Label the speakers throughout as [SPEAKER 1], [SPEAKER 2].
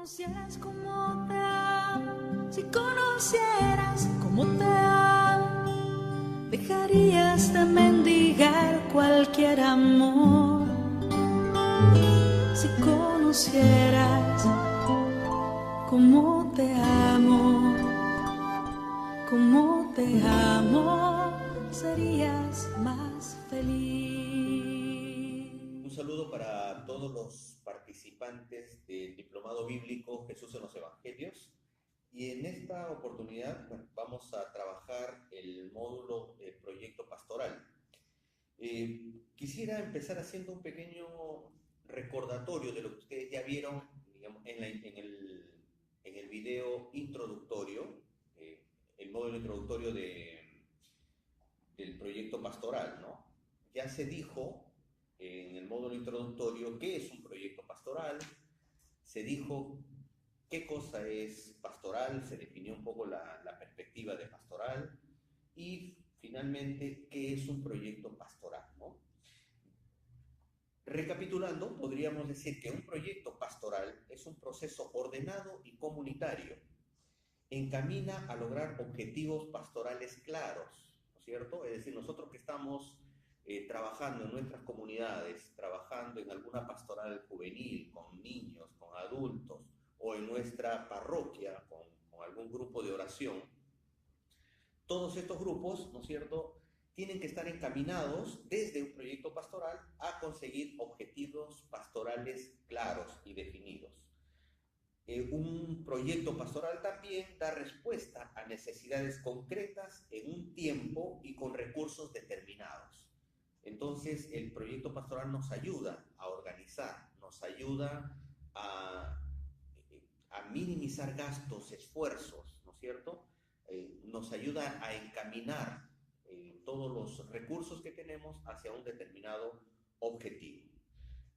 [SPEAKER 1] conocieras cómo te amo, si conocieras cómo te amo, dejarías de mendigar cualquier amor. Si conocieras cómo te amo, serías más feliz.
[SPEAKER 2] Un saludo para todos los participantes del Diplomado Bíblico Jesús en los Evangelios. Y en esta oportunidad vamos a trabajar el módulo Proyecto Pastoral. Quisiera empezar haciendo un pequeño recordatorio de lo que ustedes ya vieron, digamos, en el video introductorio, el módulo introductorio del proyecto pastoral, ¿no? Ya se dijo en el módulo introductorio qué es un proyecto pastoral, se dijo qué cosa es pastoral, se definió un poco la perspectiva de pastoral y finalmente qué es un proyecto pastoral, ¿no? Recapitulando, podríamos decir que un proyecto pastoral es un proceso ordenado y comunitario. Encamina a lograr objetivos pastorales claros, ¿no es cierto? Es decir, nosotros que estamos trabajando en nuestras comunidades, trabajando en alguna pastoral juvenil, con niños, con adultos, o en nuestra parroquia, con algún grupo de oración, todos estos grupos, ¿no es cierto?, tienen que estar encaminados desde un proyecto pastoral a conseguir objetivos pastorales claros y definidos. Un proyecto pastoral también da respuesta a necesidades concretas en un tiempo y con recursos determinados. Entonces, el proyecto pastoral nos ayuda a organizar, nos ayuda a minimizar gastos, esfuerzos, ¿no es cierto? Nos ayuda a encaminar todos los recursos que tenemos hacia un determinado objetivo.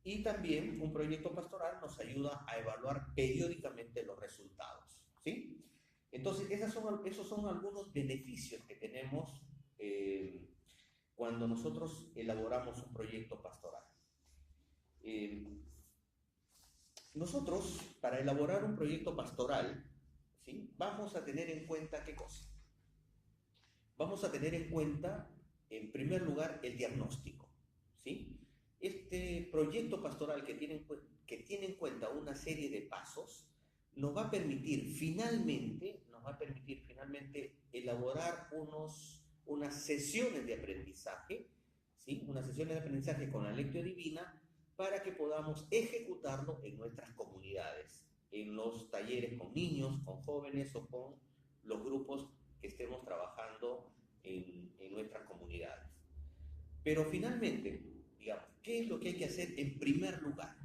[SPEAKER 2] Y también un proyecto pastoral nos ayuda a evaluar periódicamente los resultados, ¿sí? Entonces, esos son algunos beneficios que tenemos cuando nosotros elaboramos un proyecto pastoral. Nosotros, para elaborar un proyecto pastoral, ¿sí?, vamos a tener en cuenta ¿qué cosa? Vamos a tener en cuenta, en primer lugar, el diagnóstico, ¿sí? Este proyecto pastoral que tiene en cuenta una serie de pasos nos va a permitir finalmente elaborar unas sesiones de aprendizaje, ¿sí?, unas sesiones de aprendizaje con la Lectio Divina para que podamos ejecutarlo en nuestras comunidades, en los talleres con niños, con jóvenes o con los grupos que estemos trabajando en nuestras comunidades. Pero finalmente, digamos, ¿qué es lo que hay que hacer en primer lugar?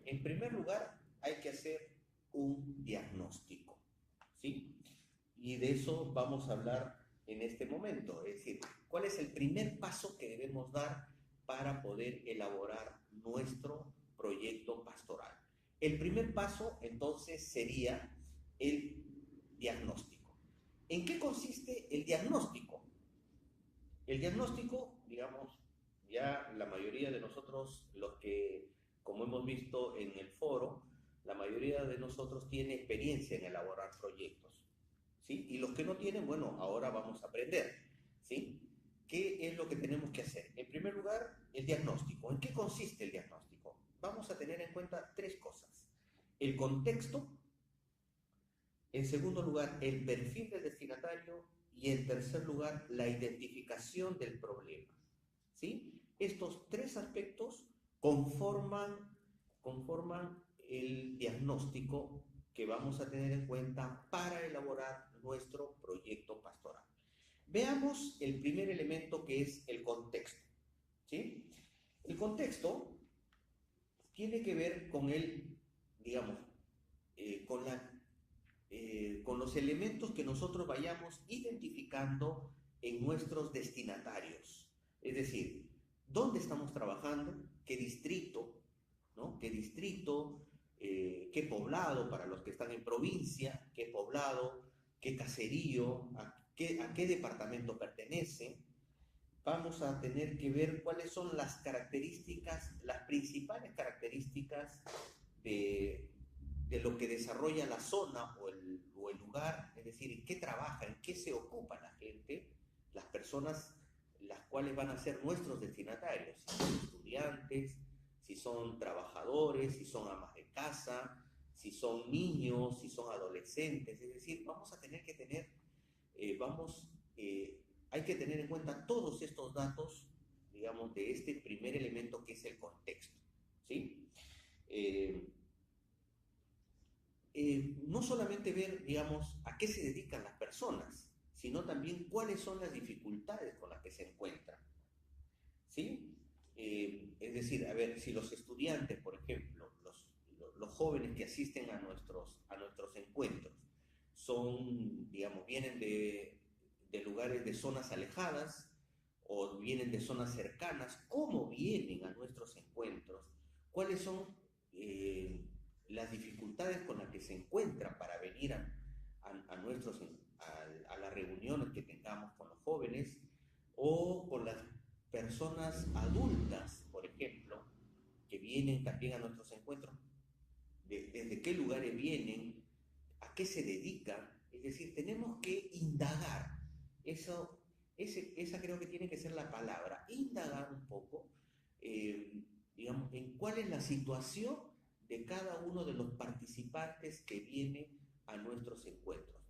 [SPEAKER 2] En primer lugar, hay que hacer un diagnóstico, ¿sí? Y de eso vamos a hablar en este momento, es decir, ¿cuál es el primer paso que debemos dar para poder elaborar nuestro proyecto pastoral? El primer paso, entonces, sería el diagnóstico. ¿En qué consiste el diagnóstico? El diagnóstico, digamos, ya la mayoría de nosotros, los que, como hemos visto en el foro, la mayoría de nosotros tiene experiencia en elaborar proyectos, ¿sí? Y los que no tienen, bueno, ahora vamos a aprender, ¿sí? ¿Qué es lo que tenemos que hacer? En primer lugar, el diagnóstico. ¿En qué consiste el diagnóstico? Vamos a tener en cuenta tres cosas. El contexto, en segundo lugar, el perfil del destinatario y en tercer lugar, la identificación del problema, ¿sí? Estos tres aspectos conforman el diagnóstico que vamos a tener en cuenta para elaborar nuestro proyecto pastoral. Veamos el primer elemento, que es el contexto, ¿sí? El contexto tiene que ver con digamos, con los elementos que nosotros vayamos identificando en nuestros destinatarios. Es decir, ¿dónde estamos trabajando? ¿Qué distrito? ¿No? ¿Qué distrito? ¿Qué poblado para los que están en provincia? ¿Qué poblado? ¿Qué caserío? ¿A qué departamento pertenece? Vamos a tener que ver cuáles son las características, las principales características de lo que desarrolla la zona o el lugar, es decir, en qué trabaja, en qué se ocupa la gente, las personas las cuales van a ser nuestros destinatarios, si son estudiantes, si son trabajadores, si son amas de casa, si son niños, si son adolescentes, es decir, vamos a tener que tener, hay que tener en cuenta todos estos datos, digamos, de este primer elemento que es el contexto, ¿sí? No solamente ver, digamos, a qué se dedican las personas, sino también cuáles son las dificultades con las que se encuentran, ¿sí? Es decir, a ver, si los estudiantes, por ejemplo, los jóvenes que asisten a nuestros encuentros, son, digamos, vienen de lugares, de zonas alejadas, o vienen de zonas cercanas, ¿cómo vienen a nuestros encuentros? ¿Cuáles son las dificultades con las que se encuentran para venir a las reuniones que tengamos con los jóvenes o con las personas adultas, por ejemplo, que vienen también a nuestros encuentros? ¿Desde qué lugares vienen? ¿A qué se dedican? Es decir, tenemos que indagar. Esa creo que tiene que ser la palabra, indagar un poco, digamos, en cuál es la situación de cada uno de los participantes que viene a nuestros encuentros.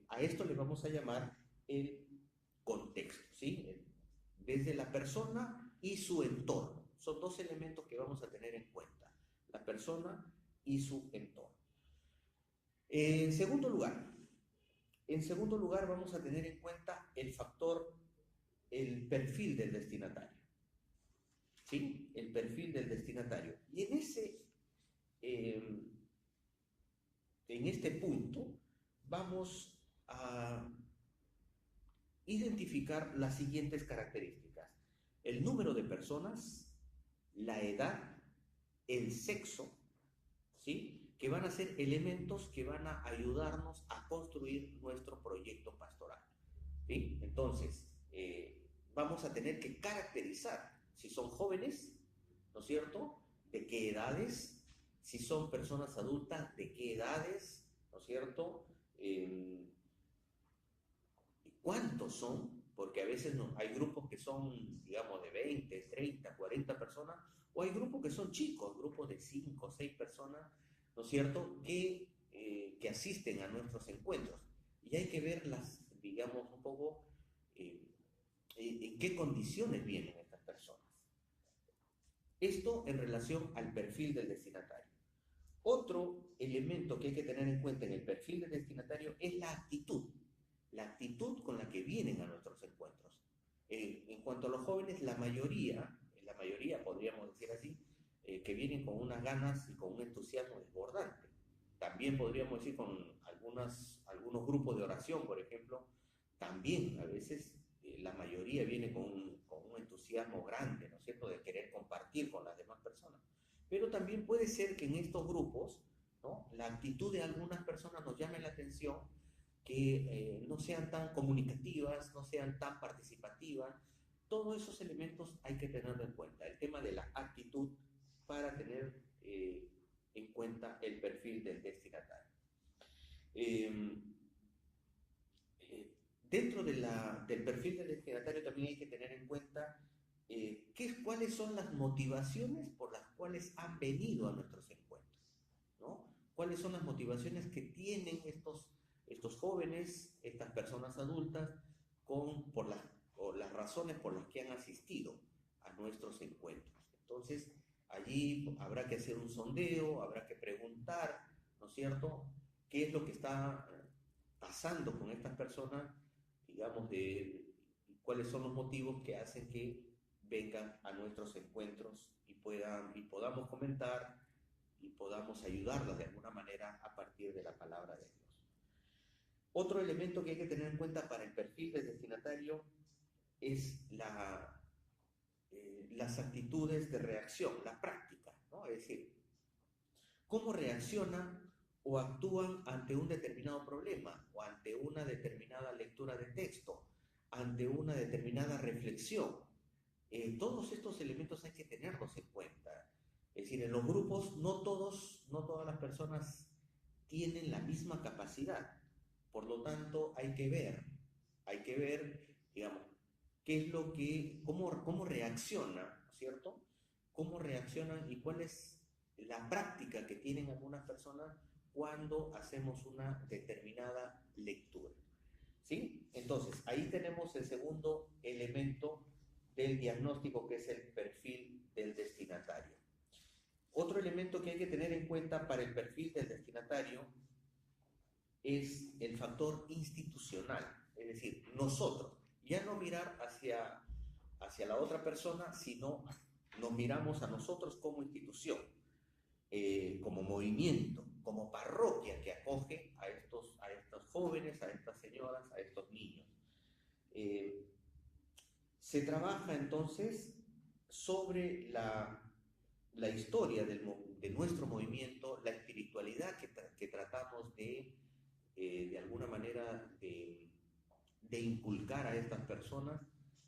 [SPEAKER 2] A esto le vamos a llamar el contexto, ¿sí? Desde la persona y su entorno. Son dos elementos que vamos a tener en cuenta, la persona y su entorno. En segundo lugar, vamos a tener en cuenta el factor, el perfil del destinatario, ¿sí? El perfil del destinatario. Y en este punto vamos a identificar las siguientes características: el número de personas, la edad, el sexo, ¿sí? Que van a ser elementos que van a ayudarnos a construir nuestro proyecto pastoral, ¿sí? Entonces, vamos a tener que caracterizar si son jóvenes, ¿no es cierto?, de qué edades, si son personas adultas, de qué edades, ¿no es cierto?, cuántos son, porque a veces no, hay grupos que son, digamos, de 20, 30, 40 personas, o hay grupos que son chicos, grupos de 5 o 6 personas, ¿no es cierto?, que asisten a nuestros encuentros. Y hay que verlas, digamos, un poco en qué condiciones vienen estas personas. Esto en relación al perfil del destinatario. Otro elemento que hay que tener en cuenta en el perfil del destinatario es la actitud con la que vienen a nuestros encuentros. En cuanto a los jóvenes, la mayoría podríamos decir así, que vienen con unas ganas y con un entusiasmo desbordante. También podríamos decir con algunos grupos de oración, por ejemplo, también a veces la mayoría viene con un entusiasmo grande, ¿no es cierto?, de querer compartir con las demás personas. Pero también puede ser que en estos grupos, ¿no?, la actitud de algunas personas nos llame la atención, que no sean tan comunicativas, no sean tan participativas. Todos esos elementos hay que tenerlo en cuenta. El tema de la actitud para tener en cuenta el perfil del destinatario. Dentro del perfil del destinatario también hay que tener en cuenta cuáles son las motivaciones por las cuales han venido a nuestros encuentros, ¿no? ¿Cuáles son las motivaciones que tienen estos jóvenes, estas personas adultas, por las razones por las que han asistido a nuestros encuentros? Entonces, allí habrá que hacer un sondeo, habrá que preguntar, ¿no es cierto?, qué es lo que está pasando con estas personas, digamos, cuáles son los motivos que hacen que vengan a nuestros encuentros y podamos comentar y podamos ayudarlas de alguna manera a partir de la palabra de Dios. Otro elemento que hay que tener en cuenta para el perfil del destinatario es las actitudes de reacción, la práctica, ¿no? Es decir, cómo reaccionan o actúan ante un determinado problema o ante una determinada lectura de texto, ante una determinada reflexión. Todos estos elementos hay que tenerlos en cuenta. Es decir, en los grupos no todas las personas tienen la misma capacidad. Por lo tanto, hay que ver, digamos, qué es lo que, cómo reacciona, ¿no es cierto? Cómo reaccionan y cuál es la práctica que tienen algunas personas cuando hacemos una determinada lectura. ¿Sí? Entonces, ahí tenemos el segundo elemento del diagnóstico, que es el perfil del destinatario. Otro elemento que hay que tener en cuenta para el perfil del destinatario es el factor institucional, es decir, nosotros, ya no mirar hacia la otra persona, sino nos miramos a nosotros como institución, como movimiento, como parroquia que acoge a estos jóvenes, a estas señoras, a estos niños. Se trabaja entonces sobre la historia de nuestro movimiento, la espiritualidad que tratamos de alguna manera, de inculcar a estas personas,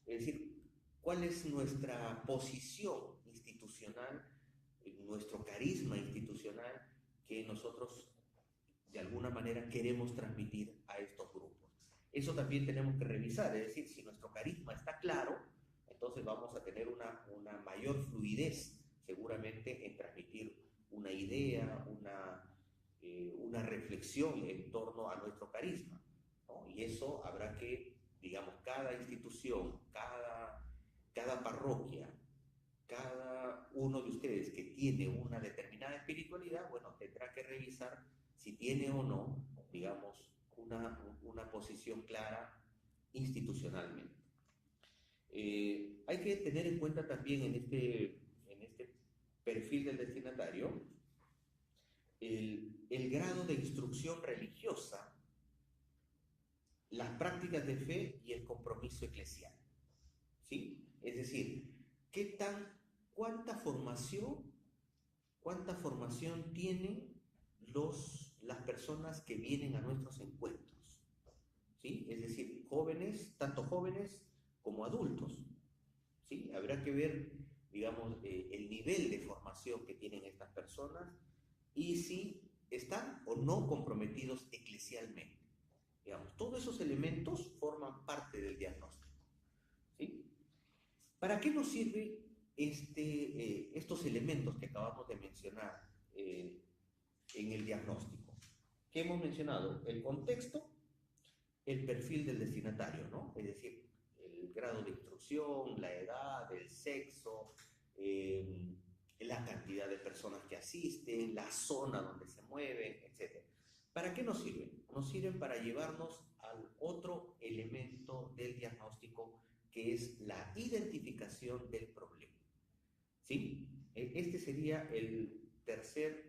[SPEAKER 2] es decir, cuál es nuestra posición institucional, nuestro carisma institucional que nosotros de alguna manera queremos transmitir a estos grupos. Eso también tenemos que revisar, es decir, si nuestro carisma está claro, entonces vamos a tener una mayor fluidez seguramente en transmitir una idea, una reflexión en torno a nuestro carisma, ¿no? Y eso habrá que, digamos, cada institución, cada parroquia, cada uno de ustedes que tiene una determinada espiritualidad, bueno, tendrá que revisar si tiene o no, digamos, una posición clara institucionalmente. Hay que tener en cuenta también en este perfil del destinatario el grado de instrucción religiosa, las prácticas de fe y el compromiso eclesial, ¿sí? Es decir, cuánta formación tienen las personas que vienen a nuestros encuentros, ¿sí? Es decir, tanto jóvenes como adultos, ¿sí? Habrá que ver, digamos, el nivel de formación que tienen estas personas y si están o no comprometidos eclesialmente. Digamos, todos esos elementos forman parte del diagnóstico, ¿sí? ¿Para qué nos sirve estos elementos que acabamos de mencionar en el diagnóstico? ¿Qué hemos mencionado? El contexto, el perfil del destinatario, ¿no? Es decir, el grado de instrucción, la edad, el sexo, la cantidad de personas que asisten, la zona donde se mueven, etc. ¿Para qué nos sirven? Nos sirven para llevarnos al otro elemento del diagnóstico, que es la identificación del problema, ¿sí? Este sería el tercer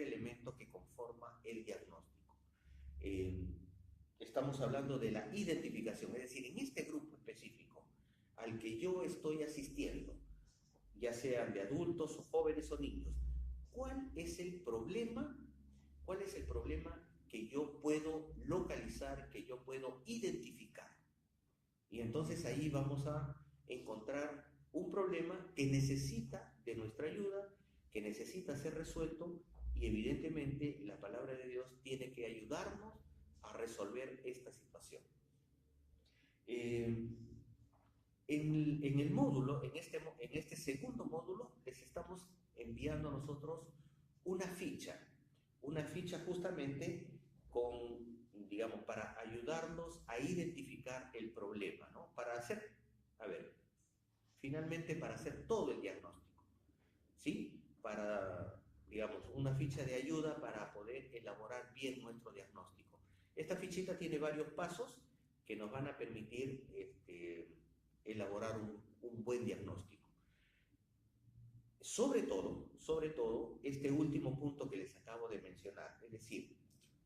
[SPEAKER 2] elemento que conforma el diagnóstico. Estamos hablando de la identificación, es decir, en este grupo específico al que yo estoy asistiendo, ya sean de adultos o jóvenes o niños, ¿cuál es el problema? ¿Cuál es el problema que yo puedo localizar, que yo puedo identificar? Y entonces ahí vamos a encontrar un problema que necesita de nuestra ayuda, que necesita ser resuelto, y evidentemente la palabra de Dios tiene que ayudarnos a resolver esta situación. En el módulo, en este segundo módulo, les estamos enviando a nosotros una ficha justamente digamos, para ayudarnos a identificar el problema, ¿no? Finalmente para hacer todo el diagnóstico, ¿sí? Digamos, una ficha de ayuda para poder elaborar bien nuestro diagnóstico. Esta fichita tiene varios pasos que nos van a permitir elaborar un buen diagnóstico. Sobre todo, este último punto que les acabo de mencionar, es decir,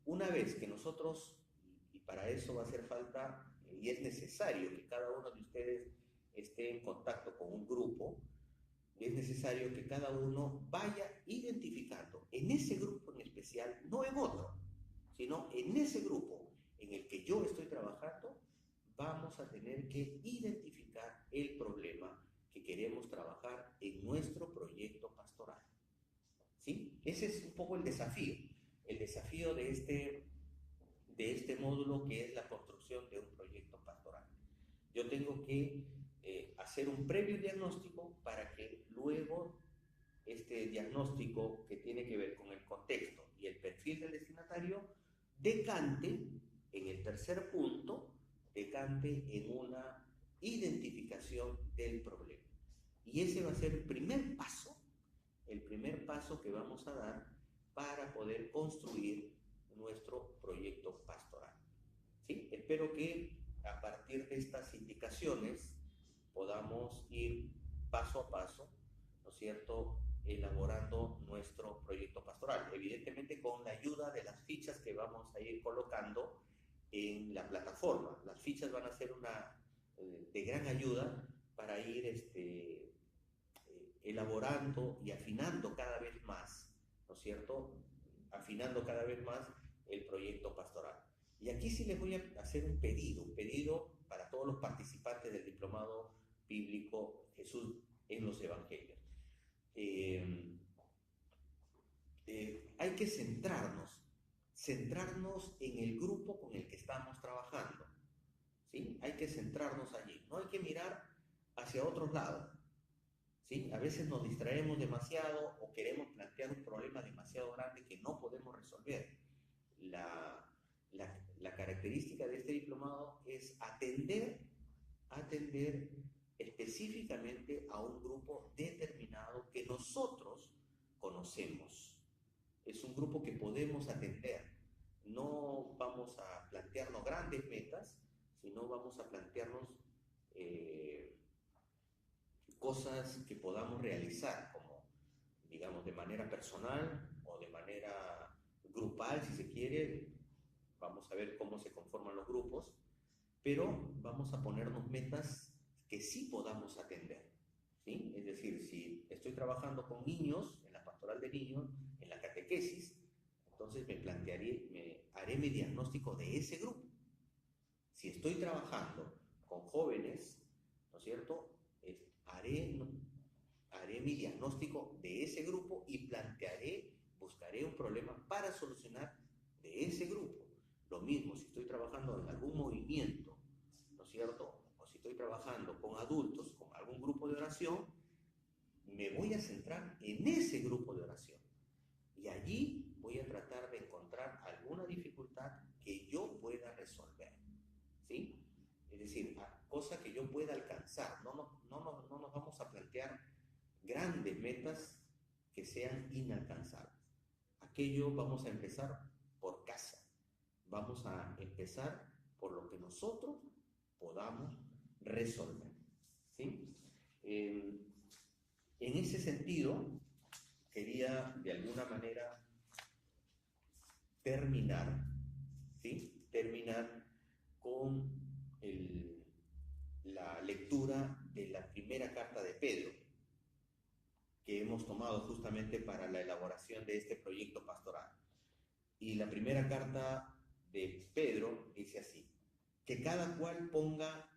[SPEAKER 2] una vez que nosotros, y para eso va a hacer falta, y es necesario que cada uno de ustedes esté en contacto con un grupo, es necesario que cada uno vaya identificando en ese grupo en especial, no en otro, sino en ese grupo en el que yo estoy trabajando, vamos a tener que identificar el problema que queremos trabajar en nuestro proyecto Ese es un poco el desafío de este módulo, que es la construcción de un proyecto pastoral. Yo tengo que hacer un previo diagnóstico para que luego este diagnóstico, que tiene que ver con el contexto y el perfil del destinatario, decante en el tercer punto, decante en una identificación del problema. Y ese va a ser el primer paso que vamos a dar para poder construir nuestro proyecto pastoral. ¿Sí? Espero que a partir de estas indicaciones podamos ir paso a paso, ¿no es cierto?, elaborando nuestro proyecto pastoral. Evidentemente con la ayuda de las fichas que vamos a ir colocando en la plataforma. Las fichas van a ser de gran ayuda para ir elaborando y afinando cada vez más, ¿no es cierto?, afinando cada vez más el proyecto pastoral. Y aquí sí les voy a hacer un pedido para todos los participantes del Diplomado Bíblico Jesús en los Evangelios. Hay que centrarnos en el grupo con el que estamos trabajando, ¿sí? Hay que centrarnos allí, no hay que mirar hacia otros lados, ¿sí? A veces nos distraemos demasiado o queremos plantear un problema demasiado grande que no podemos resolver. La característica de este diplomado es atender específicamente a un grupo determinado que nosotros conocemos. Es un grupo que podemos atender. No vamos a plantearnos grandes metas, sino vamos a plantearnos cosas que podamos realizar, como, digamos, de manera personal o de manera grupal, si se quiere. Vamos a ver cómo se conforman los grupos, pero vamos a ponernos metas que sí podamos atender, ¿sí? Es decir, si estoy trabajando con niños, en la pastoral de niños, en la catequesis, entonces haré mi diagnóstico de ese grupo. Si estoy trabajando con jóvenes, ¿no es cierto?, haré mi diagnóstico de ese grupo y buscaré un problema para solucionar de ese grupo. Lo mismo si estoy trabajando en algún movimiento, ¿no es cierto?, o si estoy trabajando con adultos, con algún grupo de oración, me voy a centrar en ese grupo de oración. Y allí voy a tratar de encontrar alguna dificultad que yo pueda resolver, ¿sí? Es decir, cosa que yo pueda alcanzar. No nos vamos a plantear grandes metas que sean inalcanzables. Aquello vamos a empezar por casa. Vamos a empezar por lo que nosotros podamos resolver, ¿sí? En ese sentido, quería de alguna manera terminar con la lectura de la primera carta de Pedro, que hemos tomado justamente para la elaboración de este proyecto pastoral. Y la primera carta de Pedro dice así: que cada cual ponga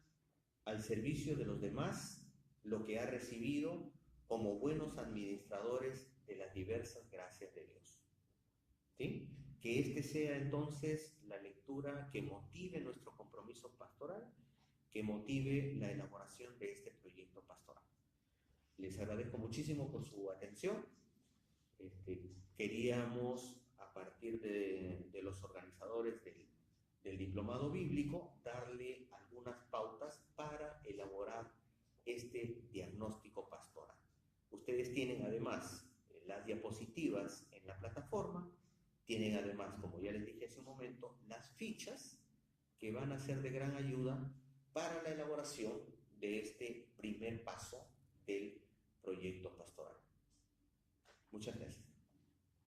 [SPEAKER 2] al servicio de los demás lo que ha recibido como buenos administradores de las diversas gracias de Dios, ¿sí? Que sea entonces la lectura que motive nuestro compromiso pastoral, que motive la elaboración de este proyecto pastoral. Les agradezco muchísimo por su atención. Queríamos, a partir de los organizadores del Diplomado Bíblico, darle algunas pautas para elaborar este diagnóstico pastoral. Ustedes tienen además las diapositivas en la plataforma, tienen además, como ya les dije hace un momento, las fichas que van a ser de gran ayuda para la elaboración de este primer paso del proyecto pastoral. Muchas gracias.